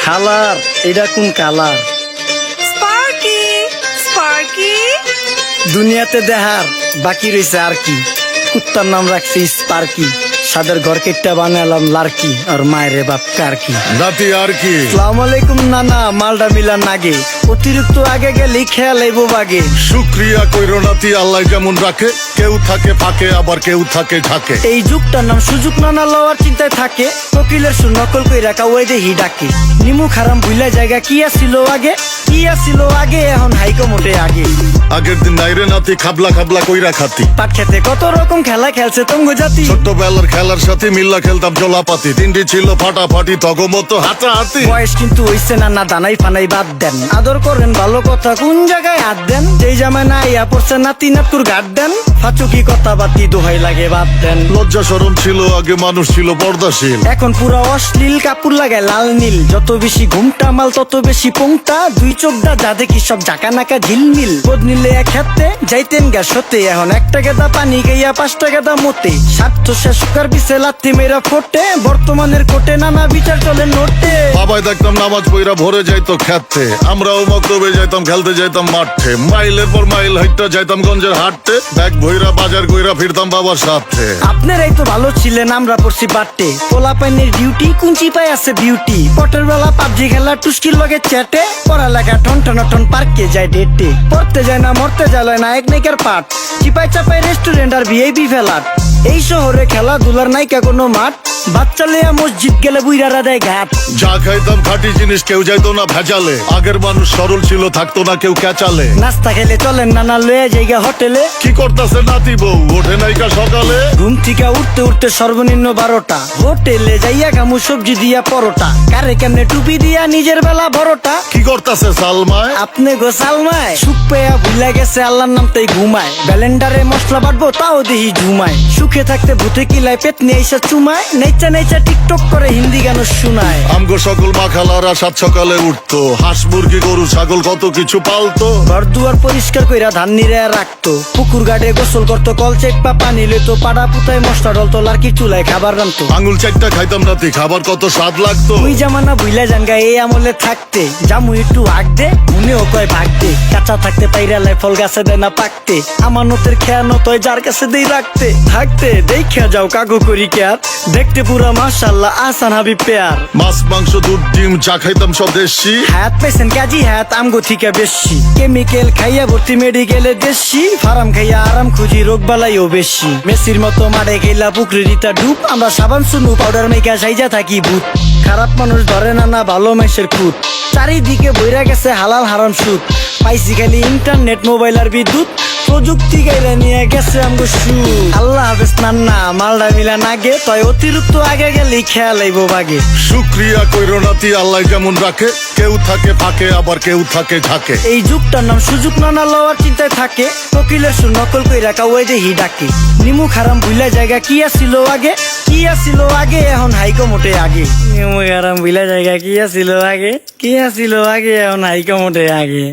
হালার এটা কোন কালার? স্পার্কি স্পার্কি দুনিয়াতে দেহার বাকি রয়েছে আর কি। কুত্তার নাম রাখছি স্পার্কি, সাদের ঘর কেটটা বানালাম লার্কি, আর মায়ের বাপ কারকি। নাতি আর কি? আসসালামু আলাইকুম নানা, মালডা মিলার নাগে, অতিরিক্ত আগে গেলে খেয়াল আইবো বাগে। শুক্রিয়া কইরো নাতি, আল্লাহ যেমন রাখে, কেউ থাকে ফাঁকে আবার কেউ থাকে ঝাঁকে। এই যুগটার নাম সুযোগ নানা লওয়ার চিন্তায় থাকে, কোকিলের সুর নকল কই রাখা ওই দেহি ডাকে। নিমু খারাম ভুলা জায়গা কি আসিল আগে, কি আসিল আগে, এখন হাইকো মোটে আগে। আগের দিন নাইরে নাতি খাবলা খাবলা কইরা খাতি, পাট খেতে কত রকম খেলা খেলছে তঙ্গ জাতি। ছোট্টবেলার খেলার সাথে মিল্লা খেলতাম জলাপাতি, তিনটি ছিল ফাটাফাটি তগমতো হাতাহাতি। বয়স কিন্তু হইছে না, না দানাই ফানাই বাদ দেন, আদর করেন ভালো কথা কোন জায়গায় হাত দেন। যেই জামায় না ইয়া পড়ছে নাতি নাতুর ঘাট দেন, ফাচুকি কথা বাতি দোহাই লাগে বাদ দেন। লজ্জা শরম ছিল আগে, মানুষ ছিল পর্দাশীল, এখন পুরা অশ্লীল, কাপড় লাগায় লাল নীল। যত বেশি ঘুমটা মাল তত বেশি পোংটা, দুই চোখটা যা দেখি সব জাকা নাকা ঝিলমিল। বোধ নিলে এক হাতে যাইতেন গ্যাস হতে, এখন একটা গেদা পানি গাইয়া 5টা গেদা মতে। স্বার্থ শেষ কার পিছে লাথি মেরা ফোটে, বর্তমানের কোটে নানা বিচার চলে নোটে। বাবাই দেখতাম নামাজ পইরা ভরে যাইতো খেতে, আমরাও মক্তবে যাইতাম, খেলতে যাইতাম মাঠে। মাইলের পর মাইল হাইটটা যাইতাম গঞ্জের হাটতে, ব্যাগ ভইরা বাজার কইরা ফিরতাম বাবার সাথে। আপনারাই তো ভালো ছিলেন, আমরা পড়ছি বাটে। পোলা পাইনের ডিউটি কুঞ্চি পাই আছে বিউটি, পটের বেলা পাবজি খেলা টুস্কির লগে চ্যাটে। পড়ালেখা টন টন টন পার্কে যায় ডেটে, পড়তে যায় না মরতে যায় না এক নাইকার পাট। চিপাই চাপাই রেস্টুরেন্ট আর ভিআইপি ফেলাট, এই শহরে খেলাধুলার নাইকা কোনো মাঠ। বাচ্চা লেয়া মসজিদ গেলে বুইরারা দেয় ঘাট। যা খাইতাম খাঁটি জিনিস, কেউ যাইতো না ভেজালে। আগের মানুষ সরল ছিল, থাকতো না কেউ ক্যাচালে। নাস্তা খেলে চলেন নানা লয়ে জায়গা হোটেলে। কি করতাছে নাতি বউ, ওঠে নাইকা সকালে। ঘুম থেকে উঠতে উঠতে সর্বনিম্ন 12টা, হোটেলে যাইয়া গামু সবজি দিয়া পরোটা। কারে কেমনে টুপি দিয়া নিজের বেলা বড়টা। কি করতাছে সালমায়? আপনি গোসালমায় সুখ পেয়া ভুলে গেছে আল্লাহর নাম তাই ঘুমায়। ব্যালেন্ডারে মশলা বাটবো তাও দেহি ঝুমায়। সুখে থাকতে ভূতে কিলায় পেট নিয়ে এসে চুমায়। নেচা নেচা টিকটক করে হিন্দি গান শুনায়। আমগো সকল মাখালারা সাত সকালে উঠতো, হাঁস মুরগি গরু ছাগল কত কিছু পালতো। ঘর দুয়ার পরিষ্কার কইরা ধান নিরে রাখতো, পুকুর গাড়ে গোসল করতো, কল চেপা পানি লইতো। পাড়া পুতায় মশলা ডলতো, লার্কি চুলায় খাবার রান্তো। আঙুল চারটা খাইতাম নাতি, খাবার কত স্বাদ লাগতো। ওই জামানা ভুইলা জানগা এই আমলে থাকতে, জামু একটু আগ দে মনেও কয় ভাগ দে। কাঁচা থাকতে পাইরালে ফল গাছে দেয় না পাকতে, আমানতের খেয়ানত হয় যার কাছে দেই রাখতে। থাকতে দেখা যাও কাগু করি কেয়ার, দেখতে পুরা মাশাআল্লাহ আসান হাবি পেয়ার। মাছ মাংস দুধ ডিম যা খাইতাম সব দেশি, হাত পেছেন কাজী হাত আমগো থিকা বেশি। কেমিক্যাল খাইয়া ভর্তি মেডিকেলে দেশি, ফার্ম খাইয়া আরাম খুঁজি রোগ বালাইও বেশি। মেসির মতো মারে গেলা পুকুরে রিতা ডুব, আমরা সাবান সুনু পাউডার মেকা সাইজা থাকি ভূত। খারাপ মানুষ ধরে না না ভালো মেসের খুঁত, চারিদিকে বইরা গেছে হালাল হারাম সুদ। পাইছি খালি ইন্টারনেট মোবাইল আর বিদ্যুৎ, প্রযুক্তি গাইরা নিয়ে গেছে আমগো সু। আল্লাহ হাফেজ নান্না, মালডা মিলা নাগে, তয় অতিরিক্ত আগে গেলে খেয়াল আইবো বাগে। শুক্রিয়া কইরো নাতি, আল্লাহ যেমন রাখে, কেউ থাকে ফাঁকে আবার কেউ থাকে ঝাঁকে। এই যুগটার নাম সুযোগ নানা লওয়ার চিন্তায় থাকে, কোকিলের সুর নকল কই রাখা ওই দেহি ডাকে। নিমু খারাম ভুলা জায়গা কি আসিল আগে, কি আসিল আগে, এখন হাইকো মোটে আগে। নিমু খারাম ভুলা জায়গা কি আসিল আগে, কি আসিল আগে, এখন হাইকো মোটে আগে।